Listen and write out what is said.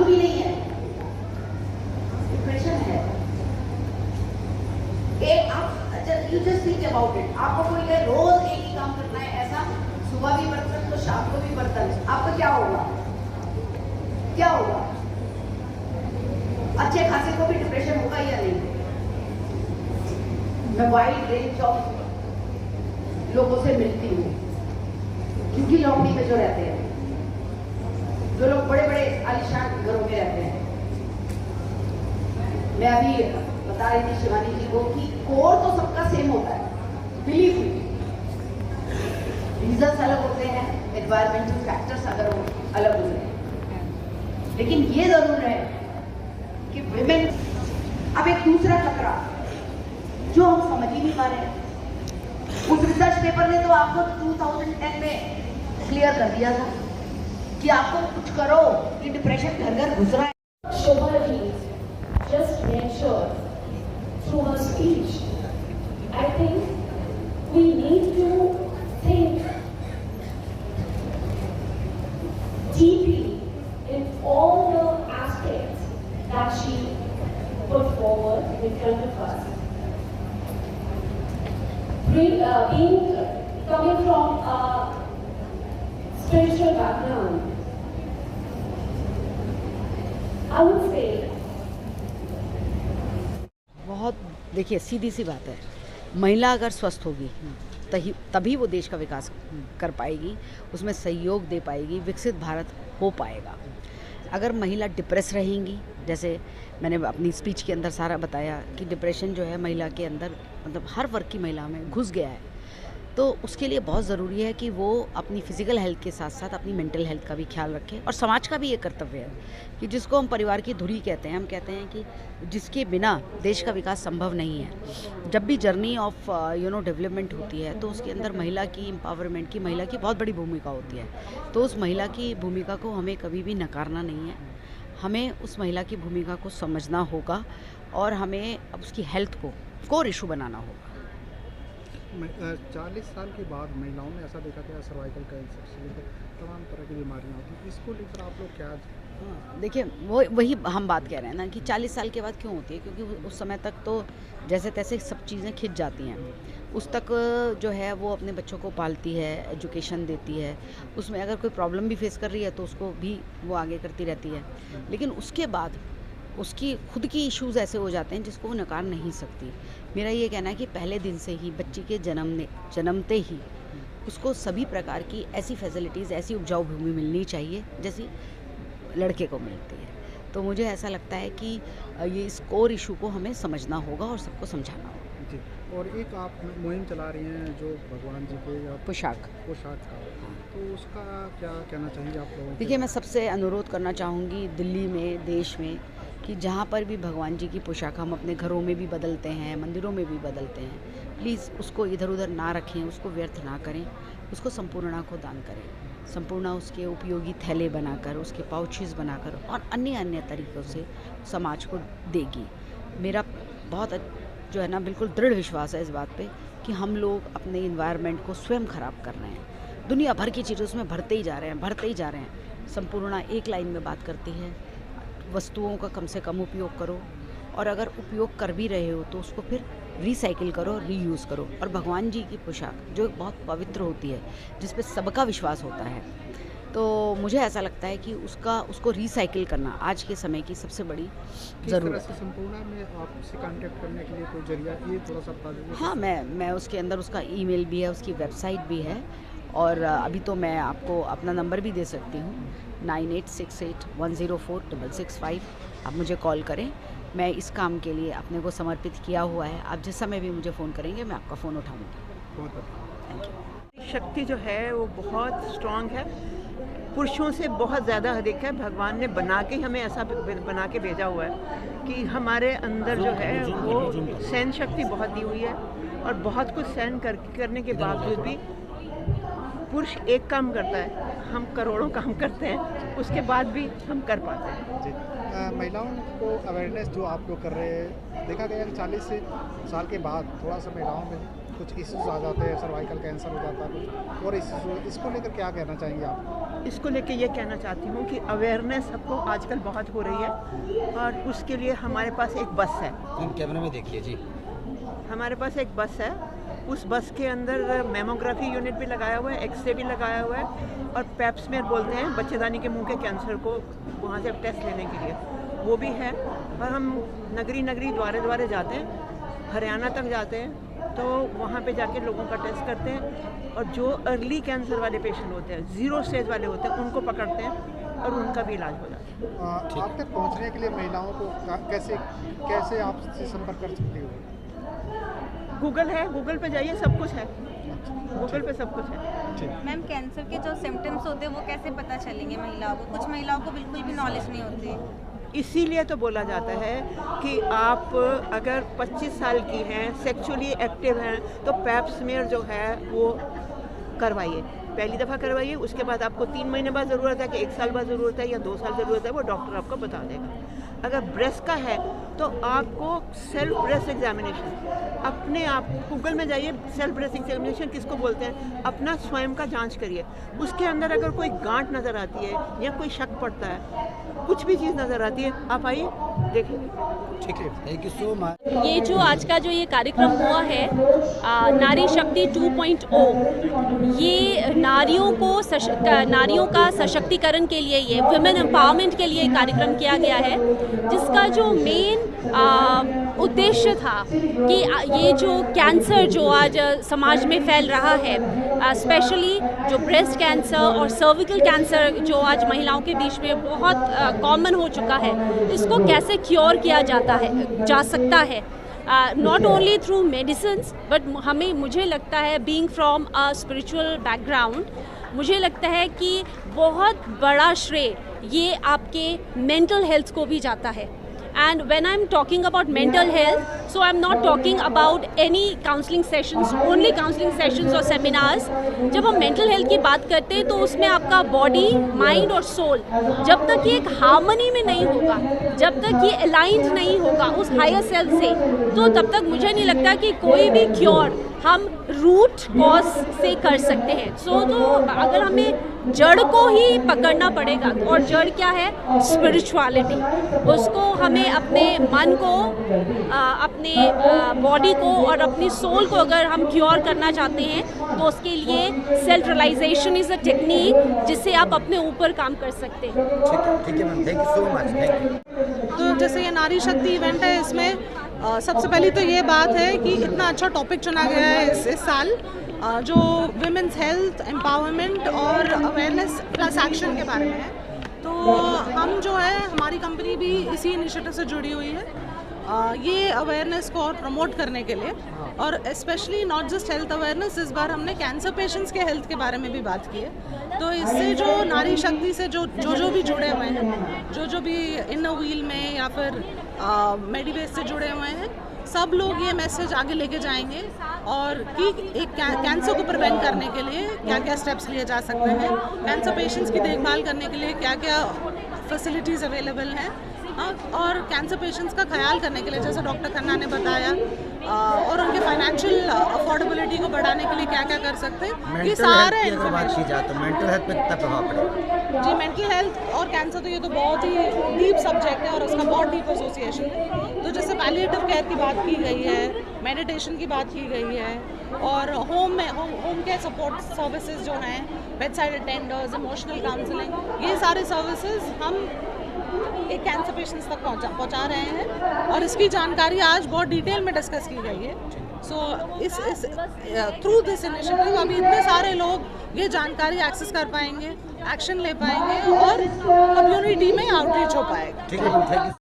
Problem भी नहीं है, डिप्रेशन है। You just think about it. आपको कोई कहे रोज एक ही काम करना है, ऐसा सुबह भी बर्तन तो शाम को भी बर्तन, आपको क्या होगा? क्या होगा? अच्छे खासे को भी डिप्रेशन होगा या नहीं? मैं वाइड रेंज ऑफ लोगों से मिलती हूँ, क्योंकि लॉकडाउन में जो रहते हैं, जो लोग बड़े बड़े आलिशान घरों में रहते हैं। मैं अभी बता रही थी शिवानी जी को कि कोर तो सबका सेम होता है, बिलीव मी। रीजंस अलग होते हैं, एनवायरमेंटल फैक्टर्स अगर अलग होते हैं, लेकिन ये जरूर है कि विमेन, अब एक दूसरा खतरा जो हम समझ ही नहीं पा रहे हैं, उस रिसर्च पेपर ने तो आपको 2010 में क्लियर कर दिया था कि आपको कुछ करो कि डिप्रेशन घर घर घुस रहा है। Shobha just mentioned through her speech, I think we need to think deeply in all the aspects that she put forward in front of us. Coming from a spiritual background, I would say, बहुत देखिए सीधी सी बात है, महिला अगर स्वस्थ होगी तभी वो देश का विकास कर पाएगी, उसमें सहयोग दे पाएगी, विकसित भारत हो पाएगा। अगर महिला डिप्रेस रहेंगी, जैसे मैंने अपनी स्पीच के अंदर सारा बताया कि डिप्रेशन जो है महिला के अंदर, मतलब हर वर्ग की महिला में घुस गया है, तो उसके लिए बहुत ज़रूरी है कि वो अपनी फ़िज़िकल हेल्थ के साथ साथ अपनी मेंटल हेल्थ का भी ख्याल रखें। और समाज का भी ये कर्तव्य है कि जिसको हम परिवार की धुरी कहते हैं, हम कहते हैं कि जिसके बिना देश का विकास संभव नहीं है। जब भी जर्नी ऑफ डेवलपमेंट होती है तो उसके अंदर महिला की एम्पावरमेंट की, महिला की बहुत बड़ी भूमिका होती है। तो उस महिला की भूमिका को हमें कभी भी नकारना नहीं है, हमें उस महिला की भूमिका को समझना होगा और हमें उसकी हेल्थ को कोर इशू बनाना होगा। 40 साल के बाद महिलाओं में ऐसा देखा गया सर्वाइकल कैंसर से लेकर तमाम तरह की बीमारियाँ होती हैं, इसको लेकर आप लोग क्या? देखिए वही हम बात कह रहे हैं ना कि 40 साल के बाद क्यों होती है, क्योंकि उस समय तक तो जैसे तैसे सब चीज़ें खिंच जाती हैं। उस तक जो है वो अपने बच्चों को पालती है, एजुकेशन देती है, उसमें अगर कोई प्रॉब्लम भी फेस कर रही है तो उसको भी वो आगे करती रहती है। लेकिन उसके बाद उसकी खुद की इश्यूज़ ऐसे हो जाते हैं जिसको वो नकार नहीं सकती। मेरा ये कहना है कि पहले दिन से ही बच्ची के जन्मते ही उसको सभी प्रकार की ऐसी फैसिलिटीज़, ऐसी उपजाऊ भूमि मिलनी चाहिए जैसी लड़के को मिलती है। तो मुझे ऐसा लगता है कि ये इस कोर इशू को हमें समझना होगा और सबको समझाना होगा। जी, और एक आप मुहिम चला रही हैं जो भगवान जी के पोशाक का, तो उसका क्या कहना चाहिए आप लोगों को? देखिए, मैं सबसे अनुरोध करना चाहूँगी दिल्ली में, देश में, कि जहाँ पर भी भगवान जी की पोशाक हम अपने घरों में भी बदलते हैं, मंदिरों में भी बदलते हैं, प्लीज़ उसको इधर उधर ना रखें, उसको व्यर्थ ना करें, उसको संपूर्णा को दान करें। संपूर्णा उसके उपयोगी थैले बनाकर, उसके पाउचेस बनाकर और अन्य तरीक़ों से समाज को देगी। मेरा बहुत जो है ना बिल्कुल दृढ़ विश्वास है इस बात पे कि हम लोग अपने इन्वायरमेंट को स्वयं ख़राब कर रहे हैं। दुनिया भर की चीज़ें उसमें भरते ही जा रहे हैं। संपूर्णा एक लाइन में बात करती है, वस्तुओं का कम से कम उपयोग करो, और अगर उपयोग कर भी रहे हो तो उसको फिर रिसाइकिल करो, रीयूज़ करो। और भगवान जी की पोशाक जो बहुत पवित्र होती है, जिस पे सबका विश्वास होता है, तो मुझे ऐसा लगता है कि उसको रिसाइकिल करना आज के समय की सबसे बड़ी ज़रूरत है। संपूर्णा में आपसे कांटेक्ट करने के लिए कोई जरिया, ये थोड़ा सा बता दीजिए। हाँ, मैं उसके अंदर, उसका ईमेल भी है, उसकी वेबसाइट भी है, और अभी तो मैं आपको अपना नंबर भी दे सकती हूँ, 9868104665। आप मुझे कॉल करें, मैं इस काम के लिए अपने को समर्पित किया हुआ है। आप जिस समय भी मुझे फ़ोन करेंगे मैं आपका फ़ोन उठाऊँगी। बहुत अच्छा। Thank you. शक्ति जो है वो बहुत स्ट्रांग है, पुरुषों से बहुत ज़्यादा अधिक है। भगवान ने बना के हमें ऐसा बना के भेजा हुआ है कि हमारे अंदर जो है वो सहन शक्ति बहुत दी हुई है, और बहुत कुछ सहन करने के बावजूद भी पुरुष एक काम करता है, हम करोड़ों काम करते हैं, उसके बाद भी हम कर पाते हैं। जी, महिलाओं को अवेयरनेस जो आप लोग कर रहे हैं, देखा गया कि 40 साल के बाद थोड़ा सा महिलाओं में कुछ इश्यूज आ जाते हैं, सर्वाइकल कैंसर हो जाता है, कुछ और इश्यूज, इसको लेकर क्या कहना चाहेंगे आप? इसको लेके ये कहना चाहती हूँ कि अवेयरनेस सबको आजकल बहुत हो रही है और उसके लिए हमारे पास एक बस है। कैमरे में देखिए जी। हमारे पास एक बस है, उस बस के अंदर मेमोग्राफी यूनिट भी लगाया हुआ है, एक्सरे भी लगाया हुआ है और पेप्समेयर बोलते हैं बच्चेदानी के मुंह के कैंसर को वहाँ से टेस्ट लेने के लिए, वो भी है। और हम नगरी नगरी द्वारे द्वारे जाते हैं, हरियाणा तक जाते हैं, तो वहाँ पे जाके लोगों का टेस्ट करते हैं और जो अर्ली कैंसर वाले पेशेंट होते हैं, 0 स्टेज वाले होते हैं, उनको पकड़ते हैं और उनका भी इलाज हो जाता है। आप तक पहुँचने के लिए महिलाओं को कैसे आपसे संपर्क कर सकती हो? गूगल है, गूगल पे जाइए, सब कुछ है, गूगल पे सब कुछ है। मैम, कैंसर के जो सिम्टम्स होते हैं वो कैसे पता चलेंगे महिलाओं को? कुछ महिलाओं को बिल्कुल भी नॉलेज नहीं होती। इसीलिए तो बोला जाता है कि आप अगर 25 साल की हैं, सेक्सुअली एक्टिव हैं, तो पेप्समेयर जो है वो करवाइए, पहली दफ़ा करवाइए। उसके बाद आपको 3 महीने बाद ज़रूरत है कि 1 साल बाद ज़रूरत है या 2 साल ज़रूरत है, वो डॉक्टर आपको बता देगा। अगर ब्रेस्ट का है तो आपको सेल्फ ब्रेस्ट एग्जामिनेशन, अपने आप गूगल में जाइए, सेल्फ ब्रेस्ट एग्जामिनेशन किसको बोलते हैं, अपना स्वयं का जांच करिए। उसके अंदर अगर कोई गांठ नज़र आती है या कोई शक पड़ता है, कुछ भी चीज़ नज़र आती है, आप आइए देखिए। ठीक है, थैंक यू सो मच। ये जो आज का जो ये कार्यक्रम हुआ है नारी शक्ति 2.0, ये नारियों का सशक्तिकरण के लिए, ये वुमेन एम्पावरमेंट के लिए कार्यक्रम किया गया है, जिसका जो मेन उद्देश्य था कि ये जो कैंसर जो आज समाज में फैल रहा है, स्पेशली जो ब्रेस्ट कैंसर और सर्विकल कैंसर जो आज महिलाओं के बीच में बहुत कॉमन हो चुका है, इसको कैसे क्योर किया जा सकता है, not only through medicines but मुझे लगता है being from a spiritual background, मुझे लगता है कि बहुत बड़ा श्रेय ये आपके मेंटल हेल्थ को भी जाता है। And when I'm talking about mental health, so I'm not talking about any counseling sessions, only counseling sessions or seminars. जब हम mental health की बात करते हैं तो उसमें आपका body, mind और soul जब तक ये एक harmony में नहीं होगा, जब तक ये aligned नहीं होगा उस higher self से, तो तब तक मुझे नहीं लगता कि कोई भी cure हम रूट कॉज से कर सकते हैं। तो अगर हमें जड़ को ही पकड़ना पड़ेगा, और जड़ क्या है? स्पिरिचुअलिटी। उसको हमें अपने मन को, अपने बॉडी को और अपनी सोल को अगर हम क्योर करना चाहते हैं तो उसके लिए self realization is a technique जिससे आप अपने ऊपर काम कर सकते हैं। ठीक है ma'am, thank you so much, thank you. तो जैसे ये नारी शक्ति इवेंट है, इसमें सबसे पहली तो ये बात है कि इतना अच्छा टॉपिक चुना गया है इस साल, जो विमेंस हेल्थ एम्पावरमेंट और अवेयरनेस प्लस एक्शन के बारे में है। तो हम जो है, हमारी कंपनी भी इसी इनिशिएटिव से जुड़ी हुई है, ये अवेयरनेस को और प्रमोट करने के लिए, और specially not just health awareness, इस बार हमने कैंसर पेशेंट्स के हेल्थ के बारे में भी बात की है। तो इससे जो नारी शक्ति से जो भी जुड़े हुए हैं, जो भी इनर व्हील में या फिर मेडिवेस से जुड़े हुए हैं, सब लोग ये मैसेज आगे लेके जाएंगे और कि एक कैंसर को प्रिवेंट करने के लिए क्या क्या स्टेप्स लिए जा सकते हैं, कैंसर पेशेंट्स की देखभाल करने के लिए क्या क्या फैसिलिटीज़ अवेलेबल हैं, और कैंसर पेशेंट्स का ख्याल करने के लिए, जैसे डॉक्टर खन्ना ने बताया, और उनके फाइनेंशियल अफोर्डेबिलिटी को बढ़ाने के लिए क्या क्या कर सकते हैं, ये सारे मेंटल हेल्थ पे कितना प्रभाव पड़ेगा? जी, मेंटल हेल्थ और कैंसर तो ये तो बहुत ही डीप सब्जेक्ट है और उसका बहुत डीप एसोसिएशन है। तो जैसे पैलिएटिव केयर की बात की गई है, मेडिटेशन की बात की गई है, और होम केयर सपोर्ट सर्विसेज जो हैं, bed side attenders, emotional counselling, ये सारे सर्विसेज हम एक कैंसर पेशेंट्स तक पहुंचा रहे हैं, और इसकी जानकारी आज बहुत डिटेल में डिस्कस की गई है। सो इस थ्रू दिस इनिशिएटिव अभी इतने सारे लोग ये जानकारी एक्सेस कर पाएंगे, एक्शन ले पाएंगे और कम्युनिटी में आउटरीच हो पाएगा। ठीक है, थैंक यू।